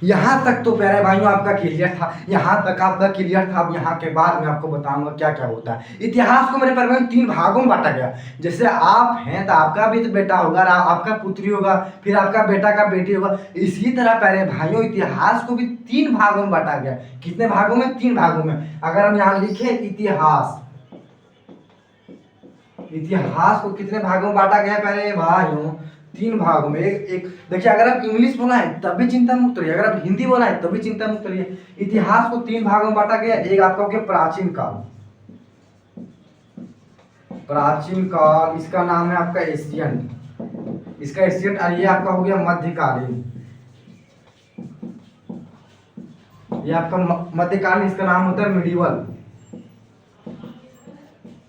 यहाँ तक तो प्यारे भाइयों आपका क्लियर था, यहाँ तक आपका क्लियर था। अब यहाँ के बाद मैं आपको बताऊंगा क्या क्या होता है। इतिहास को मेरे प्यारे भाइयों 3 भागों में बांटा गया। जैसे आप हैं तो आपका भी तो बेटा होगा, आपका पुत्री होगा, फिर आपका बेटा का बेटी होगा। इसी तरह प्यारे भाइयों इतिहास को भी 3 भागों में बांटा गया। कितने भागों में? 3 भागों में। अगर हम यहाँ लिखे इतिहास, इतिहास को कितने भागों में बांटा गया प्यारे भाइयों? 3 भागों में। एक देखिए, अगर आप इंग्लिश बोला है तब भी चिंता मुक्त रहिए, अगर आप हिंदी बोला है तब भी चिंता मुक्त रहिए। इतिहास को 3 भागों में बांटा गया। एक आपका हो गया प्राचीन काल, प्राचीन काल, इसका नाम है आपका एशियन, इसका एशियन। और ये आपका हो गया मध्यकालीन, ये आपका मध्यकालीन, इसका नाम होता है मिडिवल,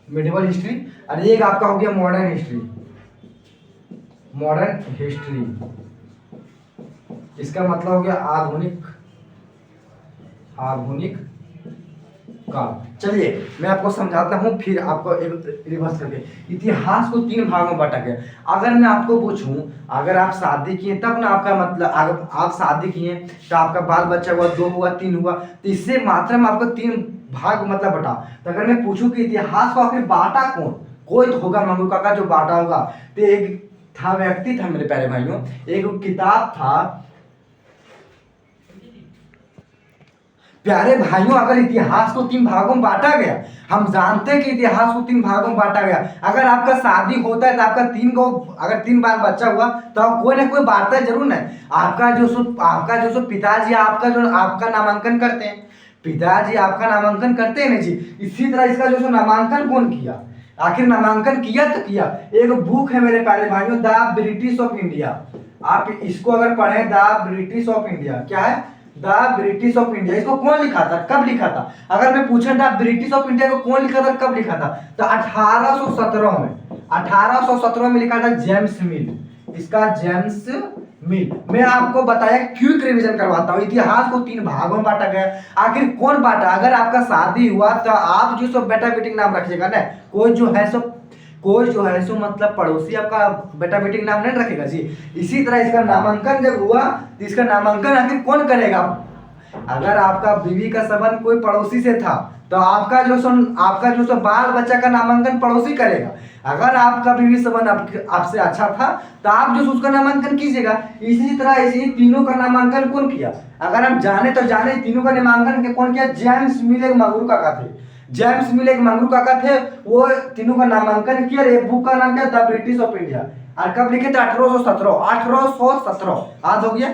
मिडिवल हिस्ट्री। और एक आपका हो गया मॉडर्न हिस्ट्री, मॉडर्न हिस्ट्री, इसका मतलब हो गया आधुनिक, आधुनिक काल। चलिए मैं आपको समझाता हूँ, फिर आपको एक रिवर्स करके। इतिहास को 3 भागों में बांटा गया। अगर मैं आपको पूछूं, अगर आप शादी किए तब ना आपका मतलब, अगर आप शादी किए तो आपका बाल बच्चा हुआ, 2 हुआ, 3 हुआ, तो इससे मात्रा में आपको 3 भाग मतलब बटा। तो अगर मैं पूछूं कि इतिहास को आखिर बांटा कौन, कोई तो होगा मंगू काका जो बांटा होगा। तो एक था, व्यक्ति था मेरे प्यारे भाइयों, एक किताब था। प्यारे भाइयों अगर इतिहास को 3 भागों में बांटा गया, हम जानते हैं कि इतिहास को 3 भागों में बांटा गया। अगर आपका शादी होता है तो आपका 3 को, अगर 3 बार बच्चा हुआ तो कोई ना कोई बांटता है जरूर ना। आपका जो सो पिताजी आपका जो आपका नामांकन करते हैं, पिताजी आपका नामांकन करते हैं ना जी। इसी तरह इसका जो सो नामांकन कौन किया, आखिर नामांकन किया तो किया। एक बुक है मेरे प्यारे भाइयों, द ब्रिटिश ऑफ इंडिया। आप इसको अगर पढ़ें, द ब्रिटिश ऑफ इंडिया, क्या है? The British of India. इसको कौन लिखा था, कब लिखा था? अगर मैं पूछे द ब्रिटिश ऑफ इंडिया को कौन लिखा था, कब लिखा था, तो 1817 में, 1817 में लिखा था जेम्स मिल। इसका जेम्स मिल। मैं आपको बताया, क्विक रिवीजन करवाता हूँ। इतिहास को 3 भागों में बांटा गया। आखिर कौन बांटा? अगर आपका शादी हुआ तो आप जो सब बेटा बेटी नाम रखिएगा ना, कोई जो है सो मतलब पड़ोसी आपका बेटा बेटी नाम नहीं रखेगा जी। इसी तरह इसका नामांकन जब हुआ तो इसका नामांकन आखिर कौन करेगा? अगर आपका बीवी का संबंध कोई पड़ोसी से था तो आपका जो सो बाल बच्चा का नामांकन पड़ोसी करेगा। अगर आपका बीवी संबंध आपसे अच्छा था तो आप जो उसका नामांकन कीजिएगा। इसी तरह इसी तीनों का नामांकन कौन किया? अगर हम जाने तो जाने, तीनों का नामांकन कौन किया? जेम्स मिल एक मंगरू काका थे, जेम्स मिल एक मंगरू काका थे, वो तीनों का नामांकन किया। एक बुक का नाम क्या? The British of India. और कब लिखे थे? 1817, 1817। आज हो गया।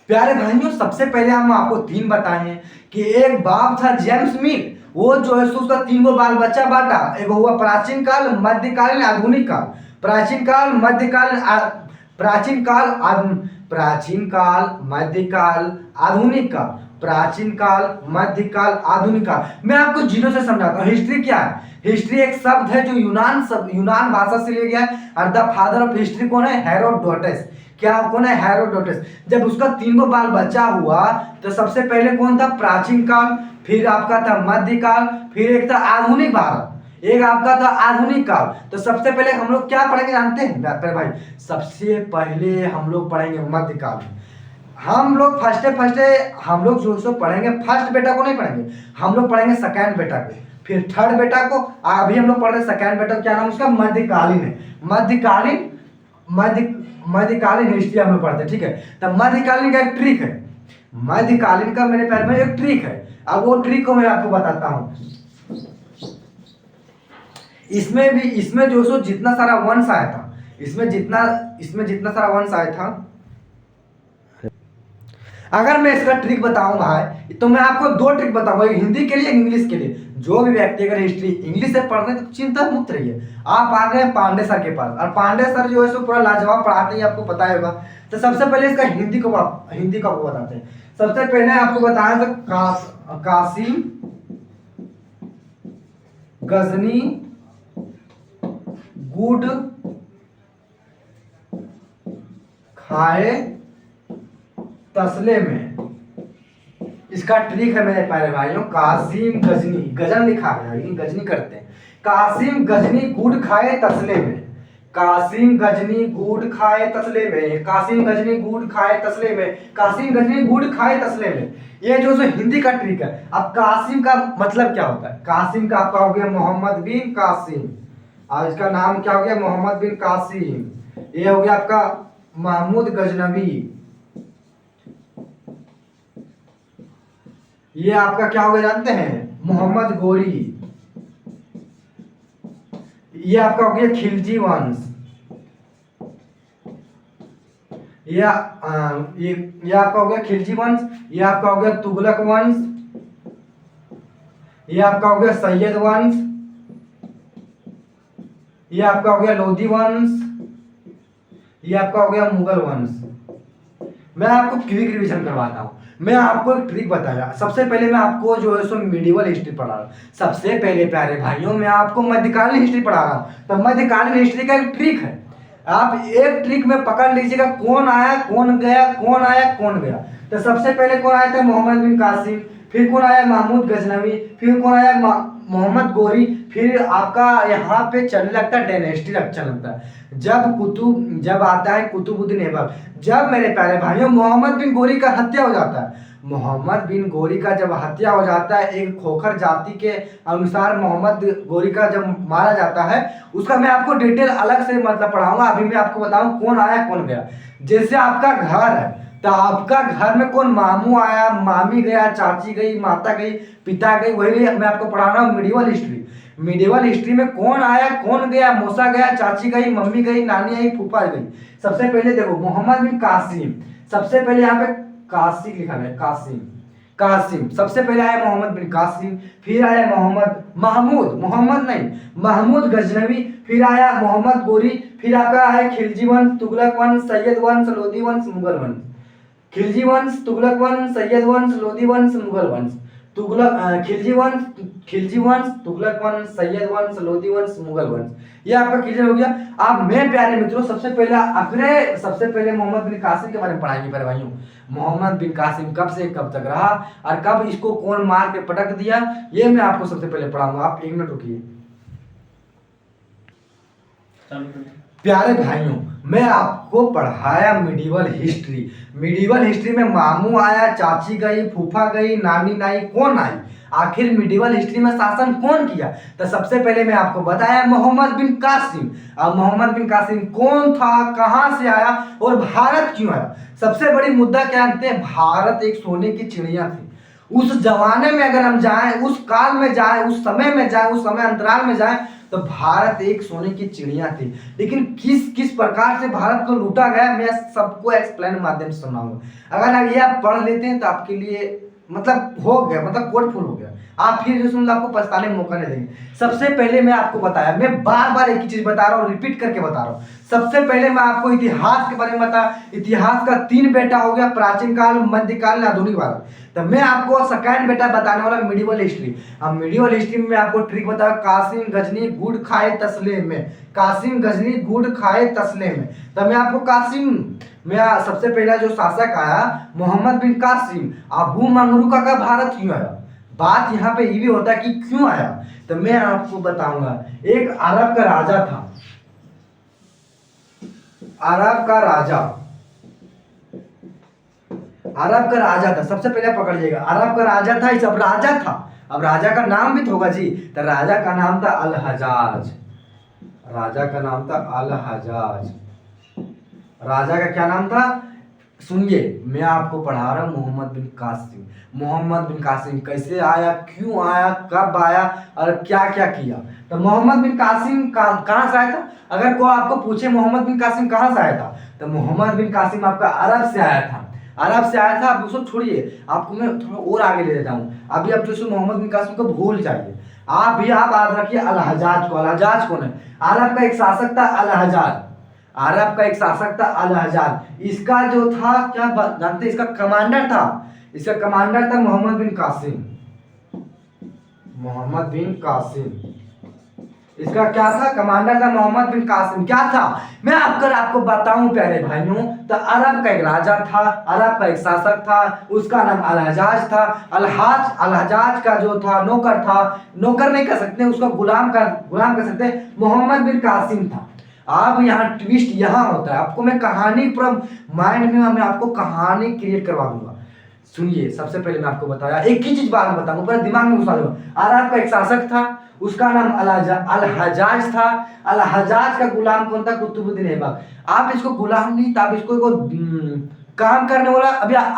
प्यारे भाइयों सबसे पहले हम आपको 3 बताए हैं कि एक बाप था जेम्स मिल, वो जो है उसका 3 गो बाल बच्चा बांटा। एक हुआ प्राचीन काल, मध्यकालीन, आधुनिक काल। प्राचीन काल, मध्यकाल, प्राचीन काल, प्राचीन काल, मध्यकाल, आधुनिक काल, प्राचीन काल, मध्यकाल, आधुनिक काल। मैं आपको जीरो से समझाता हूँ। हिस्ट्री क्या है? हिस्ट्री एक शब्द है जो यूनान भाषा से लिया गया है। और द फादर ऑफ हिस्ट्री कौन है? हेरोडोटस। क्या कौन है? हेरोडोटस। जब उसका 3 गो बाल बच्चा हुआ तो सबसे पहले कौन था? प्राचीन काल, फिर आपका था मध्यकाल, फिर एक था आधुनिक भारत, एक आपका था आधुनिक काल। तो सबसे पहले हम लोग क्या पढ़ेंगे जानते हैं भाई? सबसे पहले हम लोग पढ़ेंगे मध्यकाल। हम लोग फर्स्ट हम लोग जो पढ़ेंगे, फर्स्ट बेटा को नहीं पढ़ेंगे, हम लोग पढ़ेंगे सेकंड बेटा को, फिर थर्ड बेटा को। अभी हम लोग पढ़ रहे हैं सेकंड बेटा, क्या नाम उसका? मध्यकालीन है। मध्यकालीन हिस्ट्री हम लोग पढ़ते हैं, ठीक है। तो मध्यकालीन का एक ट्रिक है, मध्यकालीन का मेरे पैर में एक ट्रिक है। अब वो ट्रिक को मैं आपको बताता हूं। इसमें जो सो जितना सारा वंश आया था, इसमें जितना सारा वंश आया था, अगर मैं इसका ट्रिक बताऊंगा तो मैं आपको 2 ट्रिक बताऊंगा, हिंदी के लिए, इंग्लिश के लिए। जो भी व्यक्ति अगर हिस्ट्री इंग्लिश से पढ़ रहे हैं तो चिंता मुक्त रहिए। आप आ गए पांडे सर के पास, और पांडे सर जो है सो पूरा लाजवाब पढ़ाते हैं, आपको पता होगा। तो सबसे पहले इसका हिंदी को आपको बताते हैं। सबसे पहले आपको बताया तो कासिम गजनी गुड़ खाए तसले में। इसका ट्रिक है मेरे प्यारे भाइयों, कासिम गजनी, गजन लिखा है लेकिन गजनी करते हैं। कासिम गजनी गुड़ खाए तसले में, कासिम गजनी गुड़ खाए तसले में, कासिम गजनी गुड़ खाए तसले में, कासिम गजनी गुड़ खाए तसले में। ये जो हिंदी का ट्रिक है। अब कासिम का मतलब क्या होता है? कासिम का आपका हो गया मोहम्मद बिन कासिम, और इसका नाम क्या हो गया? मोहम्मद बिन कासिम। ये हो गया आपका महमूद गजनवी, ये आपका क्या हो गया जानते हैं? मोहम्मद गोरी। ये आपका हो गया खिलजी वंश, ये आपका हो गया खिलजी वंश। ये आपका हो गया तुगलक वंश। ये आपका हो गया सैयद वंश। ये आपका हो गया लोधी वंश। ये आपका हो गया मुगल वंश। मैं आपको क्विक रिवीजन करवाता हूँ। मैं आपको एक ट्रिक बताया। सबसे पहले मैं आपको जो है सो मिडिवल हिस्ट्री पढ़ा रहा हूँ। सबसे पहले प्यारे भाइयों मैं आपको मध्यकालीन हिस्ट्री पढ़ा रहा हूँ। तो मध्यकालीन हिस्ट्री का एक ट्रिक है, आप एक ट्रिक में पकड़ लीजिएगा, कौन आया कौन गया, कौन आया कौन गया। तो सबसे पहले कौन आया था? मोहम्मद बिन कासिम। फिर कौन आया? महमूद गजनवी। फिर कौन आया? मोहम्मद गोरी। फिर आपका यहाँ पे चलने लगता है डायनेस्टी अच्छा लगता है। जब आता है कुतुबुद्दीन ऐबक। जब मेरे प्यारे भाइयों मोहम्मद बिन गोरी का हत्या हो जाता है, मोहम्मद बिन गोरी का जब हत्या हो जाता है, एक खोखर जाति के अनुसार मोहम्मद गोरी का जब मारा जाता है, उसका मैं आपको डिटेल अलग से मतलब पढ़ाऊंगा। अभी मैं आपको बताऊं कौन आया कौन गया। जैसे आपका घर है तो आपका घर में कौन मामू आया, मामी गया, चाची गई, माता गई, पिता गई, वही मैं आपको पढ़ा रहा हूँ मिडिवल हिस्ट्री। मिडिवल हिस्ट्री में कौन आया कौन गया, मौसा गया, चाची गई, मम्मी गई, नानी आई, फूफा गई। सबसे पहले देखो मोहम्मद बिन कासिम, सबसे पहले यहाँ पे कासिम लिखा है, कासिम कासिम। सबसे पहले आया मोहम्मद बिन कासिम, फिर आया मोहम्मद नहीं, महमूद गजनवी, फिर आया मोहम्मद गोरी, फिर आपका आया खिलजी वंश, तुगलक वंश, सैयद वंश, लोधी वंश, मुगल वंश। खिलजी वंश, तुगलक वंश, सैयद वंश, लोधी वंश, मुगल वंश। खिलजी वंश, तुगलक वंश, सैयद वंश, लोधी वंश, मुगल वंश। ये आपका क्लियर हो गया। अब मैं प्यारे मित्रों सबसे पहले मोहम्मद बिन कासिम के बारे में पढ़ाएंगे प्यारे भाइयों। मोहम्मद बिन कासिम कब से कब तक रहा और कब इसको कौन मार के पटक दिया, ये मैं आपको सबसे पहले पढ़ाऊंगा। आप 1 मिनट रुकिए। प्यारे भाइयों मैं आपको पढ़ाया मिडिवल हिस्ट्री। मिडिवल हिस्ट्री में मामू आया, चाची गई, फूफा गई, नानी आई, कौन आई, आखिर मिडिवल हिस्ट्री में शासन कौन किया? तो सबसे पहले मैं आपको बताया मोहम्मद बिन कासिम। अब मोहम्मद बिन कासिम कौन था, कहां से आया और भारत क्यों आया? सबसे बड़ी मुद्दा क्या जानते हैं? भारत एक सोने की चिड़िया थी। उस जमाने में अगर हम जाएं, उस काल में जाएं, उस समय में जाएं, उस समय अंतराल में जाएं, तो भारत एक सोने की चिड़िया थी। लेकिन किस प्रकार से भारत को लूटा गया मैं सबको एक्सप्लेन माध्यम से सुनाऊंगा। अगर ये आप पढ़ लेते हैं तो आपके लिए मतलब हो गया, मतलब कोट फुल हो गया। आप फिर जो सुन आपको पछताने का मौका नहीं देंगे। सबसे पहले मैं आपको बताया, मैं बार बार एक ही चीज बता रहा हूँ, रिपीट करके बता रहा हूँ। सबसे पहले मैं आपको इतिहास के बारे में बता। इतिहास का 3 बेटा हो गया, प्राचीन काल, मध्यकाल, आधुनिक भारत। तो मैं आपको सेकंड बेटा बताने वाला मिडिवल हिस्ट्री। अब मिडिवल हिस्ट्री में आपको ट्रिक बता, कासिम गजनी गुड़ खाए तसले में, कासिम गजनी गुड़ खाए तसले में। तो मैं आपको मैं सबसे पहला जो शासक आया मोहम्मद बिन कासिम, अबू मंगरू का भारत क्यों आया? बात यहाँ पे ये भी होता है कि क्यों आया, तो मैं आपको बताऊंगा। एक अरब का राजा था, अरब का राजा था। सबसे पहले पकड़िएगा, अरब का राजा था, सब राजा था। अब राजा का नाम भी तो होगा जी, तो राजा का नाम था अल हजाज। राजा का नाम था अल हजाज। राजा का क्या नाम था? सुनिए मैं आपको पढ़ा रहा हूँ मोहम्मद बिन कासिम। मोहम्मद बिन कासिम कैसे आया, क्यों आया, कब आया और क्या क्या किया? तो मोहम्मद बिन कासिम कहाँ से आया था? अगर कोई आपको पूछे मोहम्मद बिन कासिम कहाँ से आया था, तो मोहम्मद बिन कासिम आपका अरब से आया था। अरब से आया था। आप उसको छोड़िए, आपको मैं थोड़ा और आगे ले जाता हूँ। अभी आप जो मोहम्मद बिन कासिम को भूल जाइए। आप याद रखिए अल हजाज को। अल हजाज कौन है? अरब का एक शासक था अल हजाज। अरब का एक शासक था अल हजाज। इसका जो था क्या जानते हैं? इसका कमांडर था मोहम्मद बिन कासिम। मोहम्मद बिन कासिम। इसका क्या था? कमांडर था मोहम्मद बिन कासिम। क्या था? मैं आपको बताऊं प्यारे भाइयों, तो अरब का एक राजा था, अरब का एक शासक था, उसका नाम अल-हज्जाज था। अल-हज्जाज का जो था नौकर था, नौकर नहीं कह सकते उसका, गुलाम कह सकते, मोहम्मद बिन कासिम था। अब यहाँ ट्विस्ट यहाँ होता है, आपको मैं कहानी पूरा माइंड में मैं आपको कहानी क्रिएट करवा दूंगा। सुनिए, सबसे पहले मैं आपको बताया एक ही चीज बात बताऊंगा, पूरा दिमाग में घुसा दूंगा। अरब का एक शासक था, उसका नाम अल-हज्जाज था। अल-हज्जाज का गुलाम कौन था? कुतुबुद्दीन ऐबक। आप इसको गुलाम नहीं था, आप इसको काम करने वाला,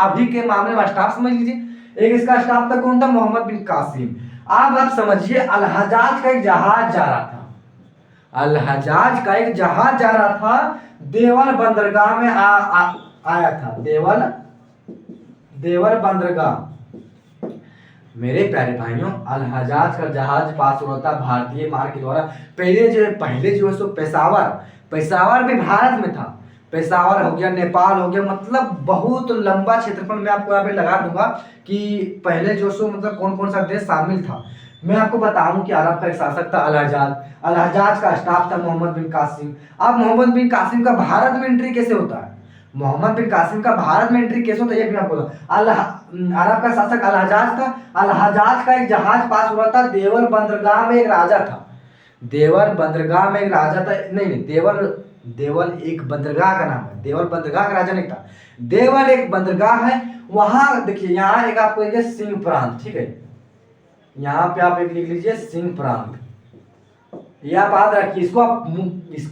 अभी के मामले में स्टाफ समझ लीजिए। एक इसका स्टाफ था, कौन था? मोहम्मद बिन कासिम। आप समझिए, अल-हज्जाज का एक जहाज जा रहा था, अल-हज्जाज का एक जहाज जा रहा था, देवल बंदरगाह में आया था, देवल बंदरगाह। मेरे प्यारे भाइयों, अल-हज्जाज का जहाज पास हुआ था भारतीय मार्ग के द्वारा। पहले जो है सो पेशावर भी भारत में था। पेशावर हो गया, नेपाल हो गया, मतलब बहुत लंबा क्षेत्रफल मैं आपको यहाँ पे लगा दूंगा कि पहले जो सो मतलब कौन कौन सा देश शामिल था। मैं आपको बताऊं कि अरब का एक शासक था अल-हज्जाज, अल-हज्जाज का स्टाफ था मोहम्मद बिन कासिम। अब मोहम्मद बिन कासिम का भारत में एंट्री कैसे होता है? मोहम्मद बिन कासिम का भारत में एंट्री कैसे होता है ये भी आपको अरब का शासक अल-हज्जाज था। अल-हज्जाज का एक जहाज पास हुआ था, देवल बंदरगाह में एक राजा था, देवल बंदरगाह में एक राजा था, नहीं, देवल एक बंदरगाह का नाम है, देवल बंदरगाह का राजा नहीं था, देवल एक बंदरगाह है। वहां देखिए, यहाँ एक आपको सिंह प्रांत, ठीक है, यहाँ पे आप एक लिख लीजिए सिंह प्रांत, ये आप याद रखिए। इसको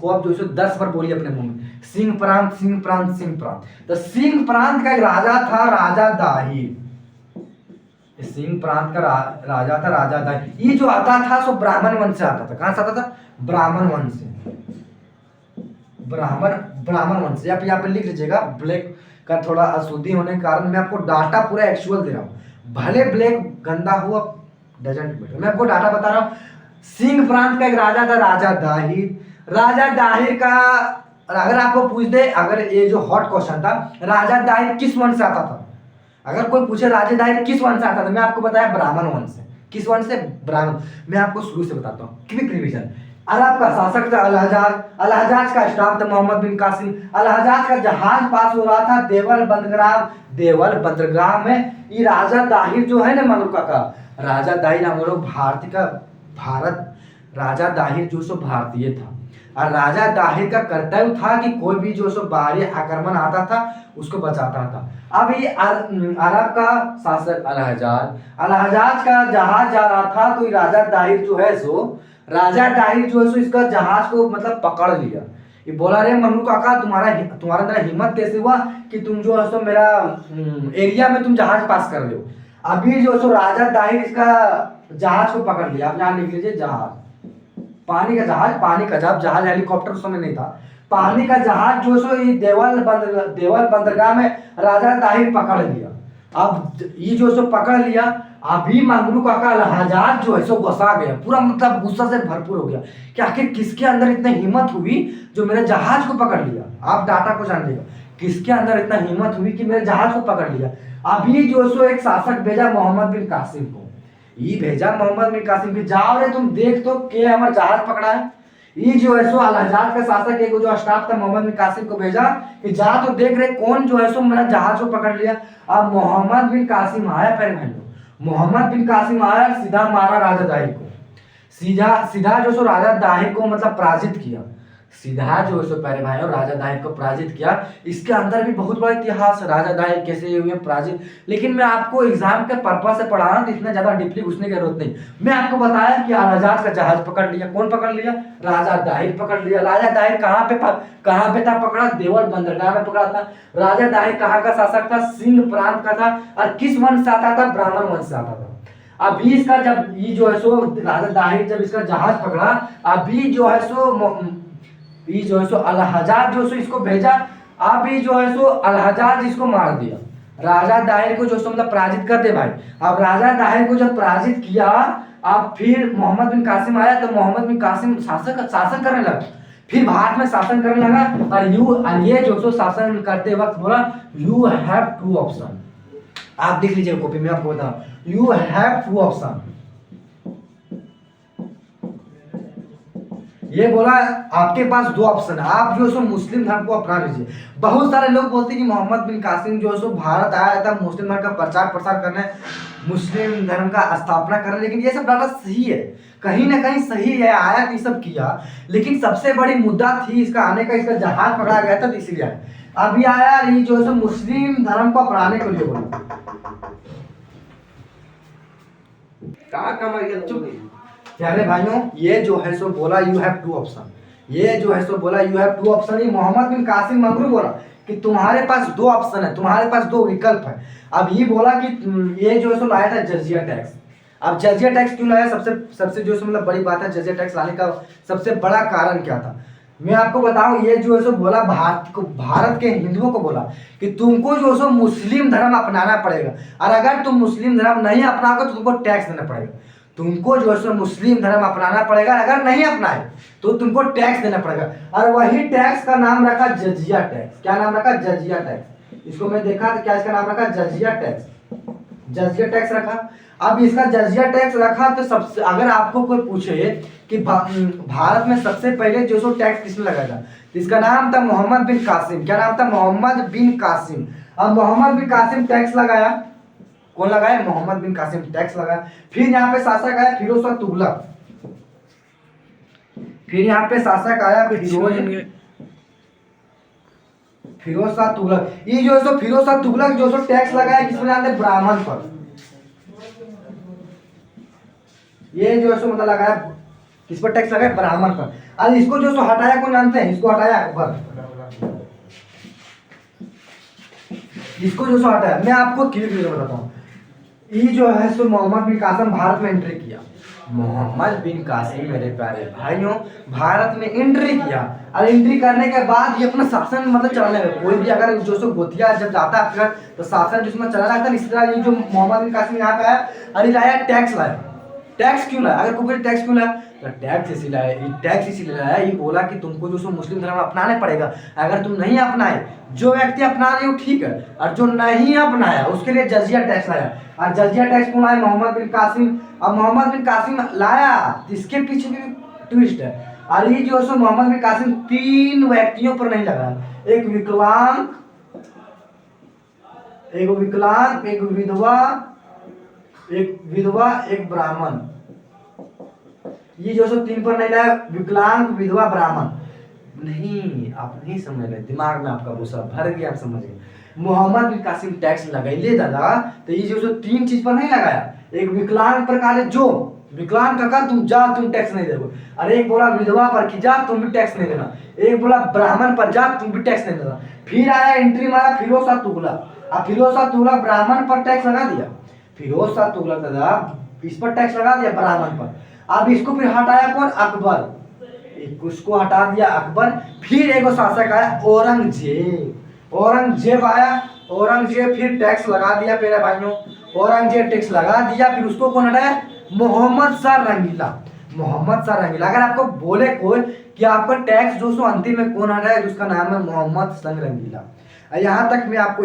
आप जो है 10 बार बोलिए अपने मुंह में, सिंह प्रांत, सिंह प्रांत, सिंह प्रांत। तो सिंह प्रांत का एक राजा था, राजा दाहिर। सिंह प्रांत का राजा था, राजा दाहिर। ये जो आता था सो ब्राह्मण वंश से आता था। कहां से आता था? ब्राह्मण वंश से, ब्राह्मण वंश से। आप यहाँ पे लिख लीजिएगा, ब्लैक का थोड़ा अशुद्धि होने के कारण मैं आपको डाटा पूरा एक्चुअल दे रहा हूँ, भले ब्लैक गंदा हुआ डजंट मैटर, मैं आपको डाटा बता रहा हूँ। सिंह प्रांत का एक राजा था, राजा दाहिर। राजा दाहिर का, अगर आपको पूछ दे, अगर ये जो हॉट क्वेश्चन था, राजा दाहिर किस वंश से आता था? अगर कोई पूछे राजा दाहिर किस वंश से आता था, मैं आपको बताया ब्राह्मण वंश से। किस वंश से? ब्राह्मण। मैं आपको शुरू से बताता हूँ, क्विक रिवीजन। अरब का शासक था अल-हज्जाज, अल-हज्जाज का स्टाफ था मोहम्मद बिन कासिम। अल-हज्जाज का जहाज पास हो रहा था देवल बंदरगाह में। ये राजा दाहिर जो है ना मंगरुका का, राजा दाहिर हम लोग भारत राजा दाहिर जो सो भारतीय था, और राजा दाहिर का कर्तव्य था कि कोई भी जो सो बाहरी आक्रमण आता था उसको बचाता था। अब ये अरब का शासक अल-हज्जाज का जहाज जा रहा था, तो राजा दाहिर जो है सो इसका जहाज को मतलब पकड़ लिया। ये बोला, रे मन्नू काका, तुम्हारा अंदर हिम्मत कैसे हुआ कि तुम जो है सो मेरा एरिया में तुम जहाज पास कर रहे हो? अभी जो सो राजा दाहिर इसका जहाज को पकड़ लिया। आप यहाँ लिख लीजिए जहाज, पानी का जहाज, हेलीकॉप्टर उस समय नहीं था, पानी का जहाज जो सो ये देवल बंदरगाह में राजा दाहिर पकड़ लिया। अब ये जो सो पकड़ लिया, अभी मंगरू काका अल-हज्जाज जो है सो गुस्सा गया, पूरा मतलब गुस्सा से भरपूर हो गया कि आखिर किसके अंदर इतनी हिम्मत हुई जो मेरे जहाज को पकड़ लिया। आप डाटा को जान लीजिएगा, किसके अंदर इतना हिम्मत हुई कि मेरे जहाज को पकड़ लिया। अभी जो सो एक शासक भेजा मोहम्मद बिन कासिम को, ये भेजा मोहम्मद बिन कासिम भी, जाओ रे तुम देख तो के हमारा जहाज पकड़ा है। ये जो है सो अल-हज्जाज का शासक एक जो स्टाफ था मोहम्मद बिन कासिम को भेजा कि जा तो देख रे कौन जो है सो मेरा जहाज को पकड़ लिया। अब मोहम्मद बिन कासिम आया, पहले भाई मोहम्मद बिन कासिम आया, सीधा मारा राजा दाहिर को, सीधा जो सो राजा दाहिर को मतलब पराजित किया, सीधा जो है सो प्यारे भाइयों राजा दाहिर को पराजित किया। इसके अंदर भी बहुत बड़ा इतिहास है, राजा दाहिर कैसे हुए पराजित, लेकिन मैं आपको एग्जाम के पर्पज से पढ़ा रहा हूँ, तो इतना ज्यादा डीपली घुसने की जरूरत नहीं। मैं आपको बताया कि अल-हज्जाज का जहाज पकड़ लिया, कौन पकड़ लिया? राजा दाहिर पकड़ लिया। राजा दाहिर कहाँ पे था पकड़ा? देवल बंदरगाह में पकड़ा था। राजा दाहिर कहाँ का शासक था? सिंध प्रांत का था। और किस वंश से आता था? ब्राह्मण वंश से आता था। अभी इसका जब ये जो है सो राजा दाहिर जब इसका जहाज पकड़ा, अभी जो है सो अल-हज्जाज जो सो इसको भेजा। अभी जो है सो अल-हज्जाज इसको मार दिया, राजा दाहिर को जो सो मतलब पराजित कर दे भाई। अब राजा दाहिर को जब पराजित किया, अब फिर मोहम्मद बिन कासिम आया, तो मोहम्मद बिन कासिम शासन करने लगा, फिर भारत में शासन करने लगा। और ये जो सो शासन करते वक्त बोला, यू हैव टू ऑप्शन। आप देख लीजिए कॉपी में, आपको बता यू हैव टू ऑप्शन। ये बोला आपके पास दो ऑप्शन है, आप जो है सो मुस्लिम धर्म को अपना लीजिए। बहुत सारे लोग बोलते हैं कि मोहम्मद बिन कासिम जो है सो भारत आया था मुस्लिम धर्म का प्रचार प्रसार करने, मुस्लिम धर्म का स्थापना करने, लेकिन ये सब डाटा सही है, कहीं ना कहीं सही है, आया ये सब किया, लेकिन सबसे बड़ी मुद्दा थी इसका आने का, इसका जहाज पकड़ा गया था, तो इसलिए आया। अभी आया ये जो है सो मुस्लिम धर्म को अपनाने के लिए बोला। प्यारे भाइयों, ये जो है सो बोला यू हैव टू ऑप्शन, ये जो है सो बोला यू हैव टू ऑप्शन, ये मोहम्मद बिन कासिम मंगरू बोला कि तुम्हारे पास दो ऑप्शन है, तुम्हारे पास दो विकल्प है। अब ये बोला कि ये जो है सो लाया था जजिया टैक्स। अब जजिया टैक्स क्यों लाया, सबसे जो है सो मतलब बड़ी बात है, जजिया टैक्स लाने का सबसे बड़ा कारण क्या था, मैं आपको बताऊं। ये जो है सो बोला भारत के हिंदुओं को बोला कि तुमको जो है सो मुस्लिम धर्म अपनाना पड़ेगा, और अगर तुम मुस्लिम धर्म नहीं अपनाओगे तो तुमको टैक्स देना पड़ेगा, तुमको जो है सो मुस्लिम धर्म अपनाना पड़ेगा, अगर नहीं अपनाए तो तुमको टैक्स देना पड़ेगा। और वही टैक्स का नाम रखा जजिया टैक्स। क्या नाम रखा, जजिया टैक्स। इसको मैं देखा तो क्या इसका नाम रखा, जजिया टैक्स, जजिया टैक्स रखा। अब इसका जजिया टैक्स रखा तो सबसे, अगर आपको कोई पूछे कि भारत में सबसे पहले जो सो टैक्स किसने लगाया था, तो इसका नाम था मोहम्मद बिन कासिम। क्या नाम था, मोहम्मद बिन कासिम। अब मोहम्मद बिन कासिम टैक्स लगाया, कौन लगाया, मोहम्मद बिन कासिम टैक्स लगाया। फिर यहाँ पे शासक आया फिरोज शाह तुगलक, फिर यहाँ पे शासक आया फिरोज शाह तुगलक। ये जो है सो फिरोज शाह तुगलक जो सो टैक्स लगाया किस पर, जानते हैं, ब्राह्मण पर। ये जो है सो मतलब लगाया किस पर टैक्स लगाया, ब्राह्मण पर। और इसको जो सो हटाया कौन जानते हैं, इसको हटाया अकबर। इसको जो सो हटाया, मैं आपको क्लियर बताता हूँ। ये जो है सो मोहम्मद बिन कासिम भारत में एंट्री किया, मोहम्मद बिन कासिम मेरे प्यारे भाइयों भारत में एंट्री किया, और एंट्री करने के बाद ये अपना शासन मतलब चलाने लगा। कोई भी अगर जो सो गोतिया जब जाता है तो शासन जिसमें चला लगता है, इसी तरह ये जो मोहम्मद बिन कासिम यहाँ पे आया, अरे लाया टैक्स लाया। टैक्स क्यों लाया, अगर कोई टैक्स क्यों लाया, तो टैक्स इसी लाया, ये टैक्स इसीलिए लाया, ये बोला कि तुमको जो सो मुस्लिम धर्म अपनाने पड़ेगा, अगर तुम नहीं अपनाए, जो व्यक्ति अपना रहे हो ठीक है, और जो नहीं अपनाया उसके लिए जजिया टैक्स लाया। और जजिया टैक्स कौन लाया, मोहम्मद बिन कासिम। अब मोहम्मद बिन कासिम लाया, इसके पीछे भी ट्विस्ट है। और ये जो सो मोहम्मद बिन कासिम तीन व्यक्तियों पर नहीं लगा, एक विकलांग, एक विधवा, एक ब्राह्मण। ये जो सो तीन पर नहीं लाया, विकलांग, विधवा, ब्राह्मण। नहीं, आप नहीं समझ रहे, दिमाग में आपका भूसा भर गया, आप समझ गए। मोहम्मद बिन कासिम टैक्स लगाइले दादा, तो ये जो सो तीन चीज पर नहीं लगाया, एक विकलांग पर कहा जो विकलांग का तुम जा, तुम टैक्स नहीं दोगे। अरे एक बोला विधवा पर कि जा, तुम भी टैक्स नहीं देना। एक बोला ब्राह्मण पर जा, तुम भी टैक्स नहीं देना। फिर आया एंट्री मारा फिरोज शाह तुगलक। अब फिरोज शाह तुगलक ब्राह्मण पर टैक्स लगा दिया, फिरोज शाह तुगलक दादा इस पर टैक्स लगा दिया ब्राह्मण पर। अब इसको फिर हटाया कौन, अकबर, उसको हटा दिया अकबर। फिर एक शासक आया औरंगजेब, औरंगजेब आया, औरंगजेब फिर टैक्स लगा दिया मेरे भाइयों, औरंगजेब टैक्स लगा दिया। फिर उसको कौन हटाया, मोहम्मद शाह रंगीला, मोहम्मद शाह रंगीला। अगर आपको बोले कोई कि आपका टैक्स जो सो अंतिम में कौन हटाया, उसका नाम है मोहम्मद शाह रंगीला। यहाँ तक मैं आपको